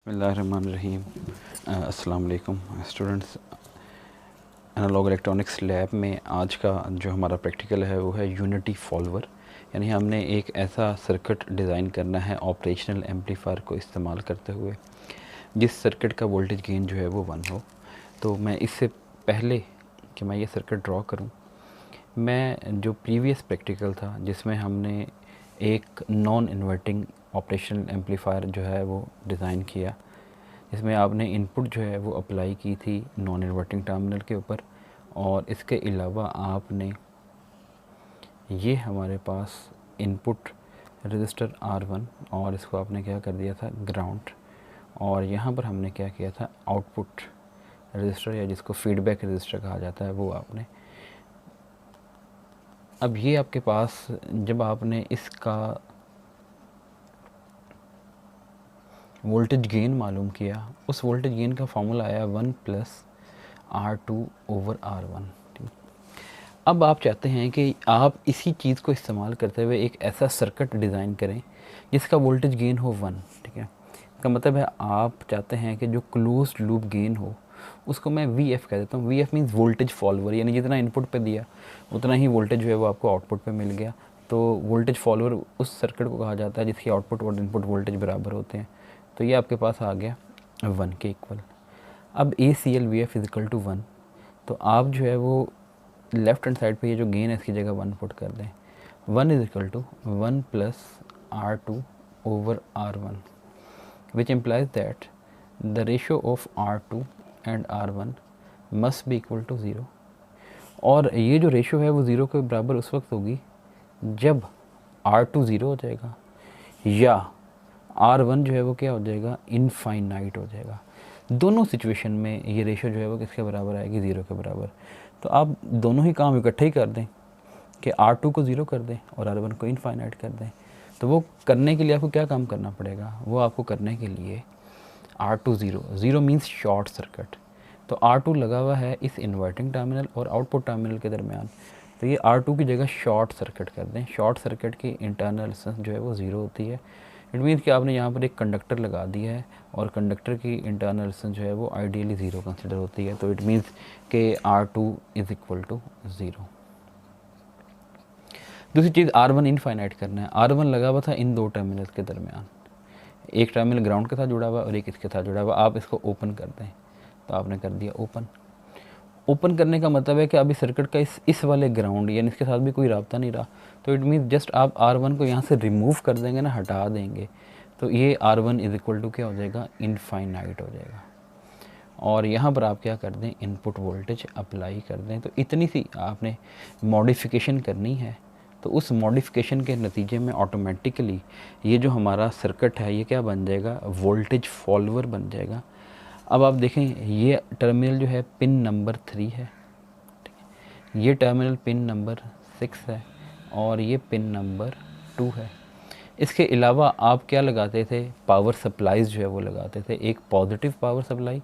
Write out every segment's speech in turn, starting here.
बिस्मिल्लाहिर्रहमानिर्रहीम। अस्सलाम वालेकुम स्टूडेंट्स। एनालॉग इलेक्ट्रॉनिक्स लैब में आज का जो हमारा प्रैक्टिकल है वो है यूनिटी फॉलोअर, यानी हमने एक ऐसा सर्किट डिज़ाइन करना है ऑपरेशनल एम्पलीफायर को इस्तेमाल करते हुए जिस सर्किट का वोल्टेज गेन जो है वो 1 हो। तो मैं इससे पहले कि मैं ये सर्किट ड्रॉ करूं, मैं जो प्रीवियस प्रैक्टिकल था जिसमें हमने एक नॉन इन्वर्टिंग ऑपरेशनल एम्पलीफायर जो है वो डिज़ाइन किया, इसमें आपने इनपुट जो है वो अप्लाई की थी नॉन इन्वर्टिंग टर्मिनल के ऊपर, और इसके अलावा आपने ये हमारे पास इनपुट रजिस्टर R1 और इसको आपने क्या कर दिया था ग्राउंड, और यहाँ पर हमने क्या किया था आउटपुट रजिस्टर या जिसको फीडबैक रजिस्टर कहा जाता है वो आपने। अब ये आपके पास जब आपने इसका वोल्टेज गेन मालूम किया, उस वोल्टेज गेन का फार्मूला आया 1 + R2/R1। अब आप चाहते हैं कि आप इसी चीज़ को इस्तेमाल करते हुए एक ऐसा सर्किट डिज़ाइन करें जिसका वोल्टेज गेन हो 1। ठीक है, इसका मतलब है आप चाहते हैं कि जो क्लोज्ड लूप गेन हो उसको मैं VF कह देता हूँ। VF मीन्स वोल्टेज फॉलोअर, यानी जितना इनपुट पे दिया उतना ही वोल्टेज जो है वो आपको आउटपुट पे मिल गया। तो वोल्टेज फॉलोअर उस सर्किट को कहा जाता है जिसकी आउटपुट और इनपुट वोल्टेज बराबर होते हैं। तो ये आपके पास आ गया 1 के इक्वल। अब ACL/VF = 1, तो आप जो है वो लेफ्ट हैंड साइड पे ये जो गेन है इसकी जगह 1 पुट कर दें। 1 = 1 + R2/R1, which implies that the ratio of R2 and R1 must be equal to 0। और ये जो रेशो है वो 0 के बराबर उस वक्त होगी जब R2 0 हो जाएगा या R1 जो है वो क्या हो जाएगा इनफाइनाइट हो जाएगा। दोनों सिचुएशन में ये रेशो जो है वो किसके बराबर आएगी 0 के बराबर। तो आप दोनों ही काम इकट्ठे ही कर दें कि R2 को 0 कर दें और R1 को इनफाइनाइट कर दें। तो वो करने के लिए आपको क्या काम करना पड़ेगा, वो आपको करने के लिए R2 0 मीन्स शॉर्ट सर्किट। तो R2 लगा हुआ है इस इन्वर्टिंग टर्मिनल और आउटपुट टर्मिनल के दरमियान, तो ये R2 की जगह शॉर्ट सर्किट कर दें। शॉर्ट सर्किट की इंटरनल रेजिस्टेंस जो है वो 0 होती है। इट मीन्स कि आपने यहाँ पर एक कंडक्टर लगा दिया है और कंडक्टर की इंटरनल रेजिस्टेंस जो है वो आइडियली 0 कंसिडर होती है। तो इट मीन्स कि R2 = 0। दूसरी चीज़ R1 इनफाइनाइट करना है। R1 लगा हुआ था इन दो टर्मिनल के दरमियान, एक टर्मिनल ग्राउंड के साथ जुड़ा हुआ और एक इसके साथ जुड़ा हुआ। आप इसको ओपन कर दें, तो आपने कर दिया ओपन। ओपन करने का मतलब है कि अभी सर्किट का इस वाले ग्राउंड यानी इसके साथ भी कोई राब्ता नहीं रहा। तो इट मीन्स जस्ट आप R1 को यहाँ से रिमूव कर देंगे ना, हटा देंगे, तो ये R1 = क्या हो जाएगा इनफाइनाइट हो जाएगा। और यहाँ पर आप क्या कर दें इनपुट वोल्टेज अप्लाई कर दें। तो इतनी सी आपने मॉडिफिकेशन करनी है। तो उस मॉडिफिकेशन के नतीजे में ऑटोमेटिकली ये जो हमारा सर्किट है ये क्या बन जाएगा वोल्टेज फॉलोअर बन जाएगा। अब आप देखें ये टर्मिनल जो है पिन नंबर 3 है, ये टर्मिनल पिन नंबर 6 है और ये पिन नंबर 2 है। इसके अलावा आप क्या लगाते थे पावर सप्लाईज जो है वो लगाते थे। एक पॉजिटिव पावर सप्लाई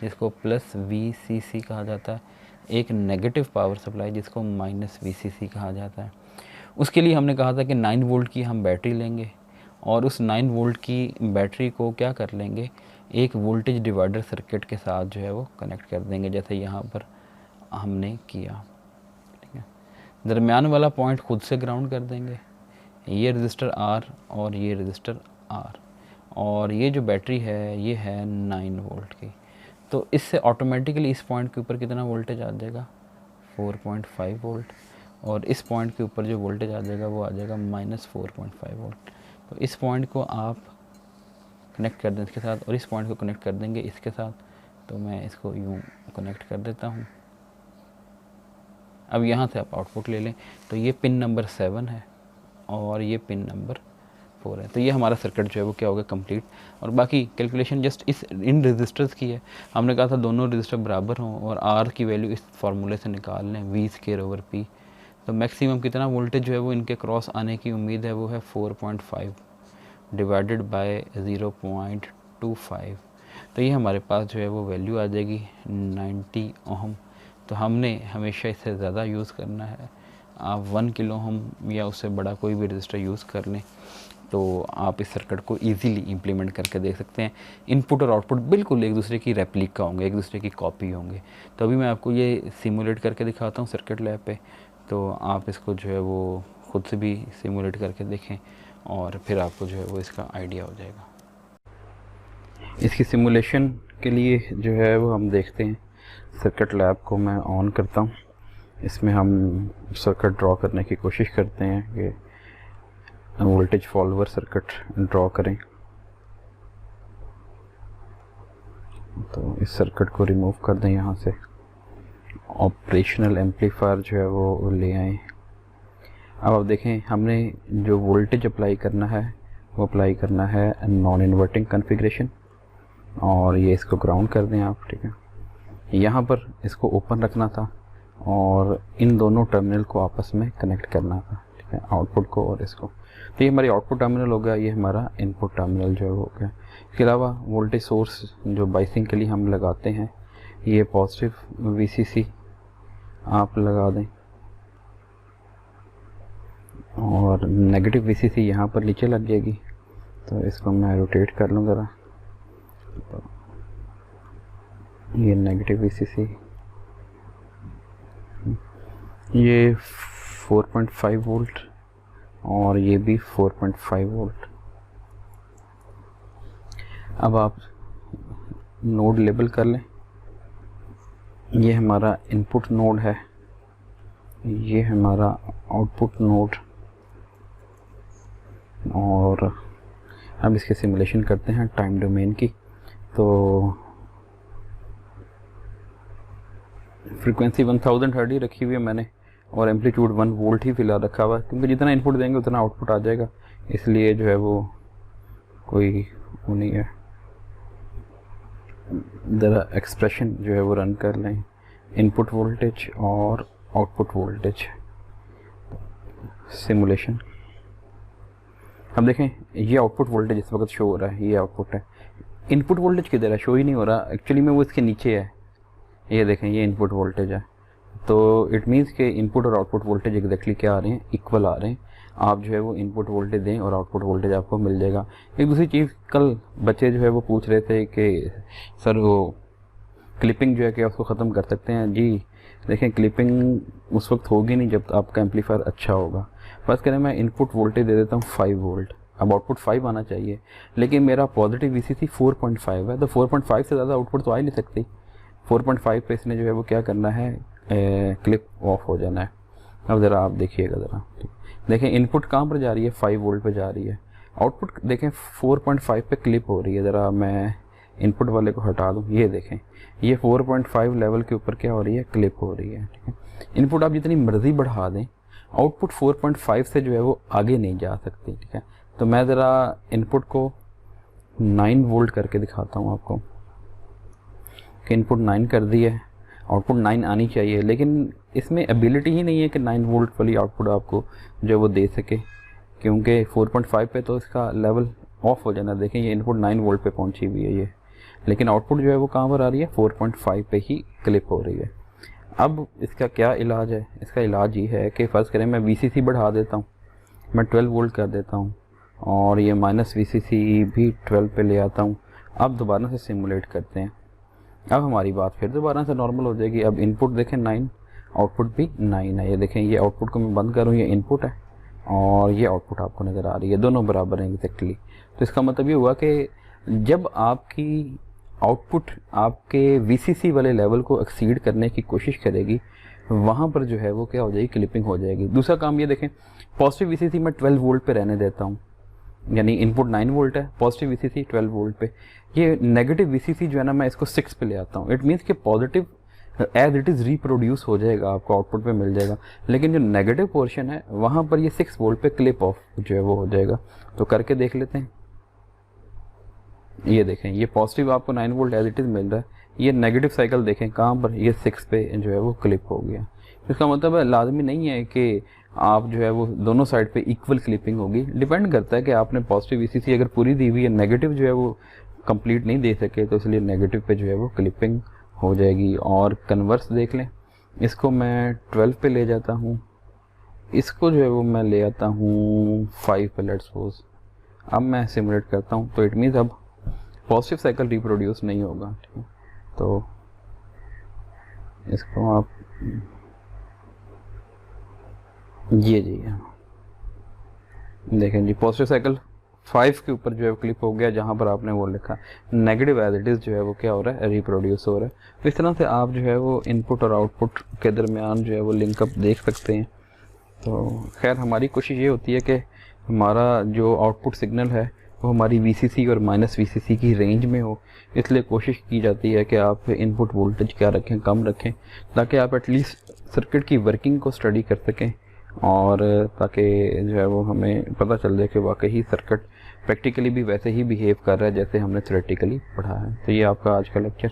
जिसको +VCC कहा जाता है, एक नेगेटिव पावर सप्लाई जिसको -VCC कहा जाता है। उसके लिए हमने कहा था कि 9 वोल्ट की हम बैटरी लेंगे और उस 9 वोल्ट की बैटरी को क्या कर लेंगे एक वोल्टेज डिवाइडर सर्किट के साथ जो है वो कनेक्ट कर देंगे, जैसे यहाँ पर हमने किया। ठीक है, दरमियान वाला पॉइंट खुद से ग्राउंड कर देंगे, ये रजिस्टर R और ये रजिस्टर R, और ये जो बैटरी है ये है 9 वोल्ट की। तो इससे ऑटोमेटिकली इस पॉइंट के ऊपर कितना वोल्टेज आ जाएगा 4.5 वोल्ट, और इस पॉइंट के ऊपर जो वोल्टेज आ जाएगा वो आ जाएगा -4.5 वोल्ट। तो इस पॉइंट को आप कनेक्ट कर दें इसके साथ और इस पॉइंट को कनेक्ट कर देंगे इसके साथ। तो मैं इसको यूँ कनेक्ट कर देता हूँ। अब यहाँ से आप आउटपुट ले लें, तो ये पिन नंबर 7 है और ये पिन नंबर 4 है। तो ये हमारा सर्किट जो है वो क्या होगा कंप्लीट। और बाकी कैलकुलेशन जस्ट इन रजिस्टर्स की है। हमने कहा था दोनों रजिस्टर बराबर हों और R की वैल्यू इस फार्मूले से निकाल लें V²/P। तो मैक्सिमम कितना वोल्टेज जो है वो इनके क्रॉस आने की उम्मीद है वो है 4.5 डिवाइडेड बाय 0.25। तो ये हमारे पास जो है वो वैल्यू आ जाएगी 90 ओहम। तो हमने हमेशा इससे ज़्यादा यूज़ करना है। आप 1 किलो ओहम या उससे बड़ा कोई भी रजिस्टर यूज़ कर लें। तो आप इस सर्किट को इजीली इम्प्लीमेंट करके देख सकते हैं। इनपुट और आउटपुट बिल्कुल एक दूसरे की रेप्लिका होंगे, एक दूसरे की कॉपी होंगे। तो अभी मैं आपको ये सिमुलेट करके दिखाता हूँ सर्किट लैब पे, तो आप इसको जो है वो खुद से भी सिमुलेट करके देखें और फिर आपको जो है वो इसका आइडिया हो जाएगा। इसकी सिमुलेशन के लिए जो है वो हम देखते हैं, सर्किट लैब को मैं ऑन करता हूँ। इसमें हम सर्किट ड्रॉ करने की कोशिश करते हैं कि वोल्टेज फॉलोअर सर्किट ड्रॉ करें। तो इस सर्किट को रिमूव कर दें यहाँ से, ऑपरेशनल एम्पलीफायर जो है वो ले आएँ। अब आप देखें, हमने जो वोल्टेज अप्लाई करना है वो अप्लाई करना है नॉन इन्वर्टिंग कॉन्फ़िगरेशन, और ये इसको ग्राउंड कर दें आप, ठीक है। यहाँ पर इसको ओपन रखना था और इन दोनों टर्मिनल को आपस में कनेक्ट करना था, ठीक है, आउटपुट को और इसको। तो ये हमारी आउटपुट टर्मिनल हो गया, ये हमारा इनपुट टर्मिनल जो हो गया। इसके अलावा वोल्टेज सोर्स जो बाइसिंग के लिए हम लगाते हैं, ये पॉजिटिव VCC आप लगा दें और नेगेटिव VCC यहाँ पर नीचे लग जाएगी। तो इसको मैं रोटेट कर लूँ ज़रा, तो ये नेगेटिव VCC, ये 4.5 वोल्ट और ये भी 4.5 वोल्ट। अब आप नोड लेबल कर लें, ये हमारा इनपुट नोड है, ये हमारा आउटपुट नोड, और अब इसके सिमुलेशन करते हैं टाइम डोमेन की। तो फ्रीक्वेंसी 1000 हर्ट्ज ही रखी हुई है मैंने और एम्पलीट्यूड 1 वोल्ट ही फिलहाल रखा हुआ है, क्योंकि जितना इनपुट देंगे उतना आउटपुट आ जाएगा, इसलिए जो है वो कोई वो नहीं है। ज़रा एक्सप्रेशन जो है वो रन कर लें, इनपुट वोल्टेज और आउटपुट वोल्टेज सिमुलेशन। अब देखें, ये आउटपुट वोल्टेज इस वक्त शो हो रहा है, ये आउटपुट है। इनपुट वोल्टेज किधर है, शो ही नहीं हो रहा एक्चुअली में, वो इसके नीचे है। ये देखें, ये इनपुट वोल्टेज है। तो इट मीन्स के इनपुट और आउटपुट वोल्टेज एग्जैक्टली क्या आ रहे हैं, इक्वल आ रहे हैं। आप जो है वो इनपुट वोल्टेज दें और आउटपुट वोल्टेज आपको मिल जाएगा। एक दूसरी चीज़, कल बच्चे जो है वो पूछ रहे थे कि सर वो क्लिपिंग जो है कि उसको ख़त्म कर सकते हैं। जी देखें, क्लिपिंग उस वक्त होगी नहीं जब आपका एम्पलीफायर अच्छा होगा। फर्स्ट करें, मैं इनपुट वोल्टेज दे देता हूँ 5 वोल्ट, अब आउटपुट 5 आना चाहिए, लेकिन मेरा पॉजिटिव VCC 4.5 है, तो 4.5 से ज़्यादा आउटपुट तो आ ही नहीं सकती। 4.5 पे इसने जो है वो क्या करना है, क्लिप ऑफ हो जाना है। अब ज़रा आप देखिएगा, ज़रा देखें इनपुट कहाँ पर जा रही है, 5 वोल्ट पे जा रही है। आउटपुट देखें 4.5 पे क्लिप हो रही है। ज़रा मैं इनपुट वाले को हटा दूँ, ये देखें, ये 4.5 लेवल के ऊपर क्या हो रही है, क्लिप हो रही है, ठीक है। इनपुट आप जितनी मर्ज़ी बढ़ा दें, आउटपुट 4.5 से जो है वो आगे नहीं जा सकती, ठीक है। तो मैं ज़रा इनपुट को 9 वोल्ट करके दिखाता हूँ आपको कि इनपुट 9 कर दी है, आउटपुट 9 आनी चाहिए, लेकिन इसमें एबिलिटी ही नहीं है कि 9 वोल्ट वाली आउटपुट आपको जो वो दे सके, क्योंकि 4.5 पे तो इसका लेवल ऑफ हो जाना। देखें, ये इनपुट 9 वोल्ट पे पहुंची हुई है ये, लेकिन आउटपुट जो है वो कहाँ पर आ रही है, 4.5 पे ही क्लिप हो रही है। अब इसका क्या इलाज है, इसका इलाज ये है कि फ़र्ज़ करें मैं VCC बढ़ा देता हूँ, मैं 12 वोल्ट कर देता हूँ और ये माइनस VCC भी 12 पे ले आता हूँ। अब दोबारा से सिमुलेट करते हैं, अब हमारी बात फिर दोबारा से नॉर्मल हो जाएगी। अब इनपुट देखें 9, आउटपुट भी 9 है। ये देखें, ये आउटपुट को मैं बंद करूँ, ये इनपुट है और ये आउटपुट आपको नज़र आ रही है, दोनों बराबर हैं एक्जैक्टली। तो इसका मतलब ये हुआ कि जब आपकी आउटपुट आपके VCC वाले लेवल को एक्सीड करने की कोशिश करेगी, वहाँ पर जो है वो क्या हो जाएगी, क्लिपिंग हो जाएगी। दूसरा काम ये देखें, पॉजिटिव VCC मैं 12 वोल्ट पे रहने देता हूँ, यानी इनपुट 9 वोल्ट है, पॉजिटिव VCC 12 वोल्ट पे। ये नेगेटिव VCC जो है ना, मैं इसको 6 पे ले आता हूँ। इट मीन्स कि positive as it is reproduce हो जाएगा, आपको आउटपुट पे मिल जाएगा, लेकिन जो नेगेटिव पोर्शन है वहाँ पर ये 6 वोल्ट पे क्लिप ऑफ जो है वो हो जाएगा। तो करके देख लेते हैं। ये देखें, ये पॉजिटिव आपको 9 वोल्ट एज इट इज़ मिल रहा है, ये नेगेटिव साइकिल देखें कहाँ पर, ये 6 पे जो है वो क्लिप हो गया। इसका मतलब है लाजमी नहीं है कि आप जो है वो दोनों साइड पे इक्वल क्लिपिंग होगी, डिपेंड करता है कि आपने पॉजिटिव VCC अगर पूरी दी हुई है, नेगेटिव जो है वो कंप्लीट नहीं दे सके, तो इसलिए नेगेटिव पे जो है वो क्लिपिंग हो जाएगी। और कन्वर्स देख लें, इसको मैं 12 पे ले जाता हूँ, इसको जो है वो मैं ले आता हूँ 5 पे, लेट्स सपोज अब मैं सिमुलेट करता हूँ, तो इट मीन्स अब पॉजिटिव साइकिल रिप्रोड्यूस नहीं होगा, ठीक है। तो इसको आप ये जी देखें जी, पॉजिटिव साइकिल 5 के ऊपर जो है क्लिप हो गया, जहाँ पर आपने वो लिखा नेगेटिव एज इट इज़ जो है वो क्या हो रहा है, रिप्रोड्यूस हो रहा है। तो इस तरह से आप जो है वो इनपुट और आउटपुट के दरमियान जो है वो लिंकअप देख सकते हैं। तो खैर हमारी कोशिश ये होती है कि हमारा जो आउटपुट सिग्नल है वो हमारी VCC और -VCC की रेंज में हो, इसलिए कोशिश की जाती है कि आप इनपुट वोल्टेज क्या रखें, कम रखें, ताकि आप एटलीस्ट सर्किट की वर्किंग को स्टडी कर सकें, और ताकि जो है वो हमें पता चल जाए कि वाकई सर्किट प्रैक्टिकली भी वैसे ही बिहेव कर रहा है जैसे हमने थ्योरेटिकली पढ़ा है। तो ये आपका आज का लेक्चर।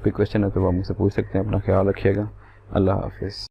कोई क्वेश्चन है तो आप मुझसे पूछ सकते हैं। अपना ख्याल रखिएगा। अल्लाह हाफिज़।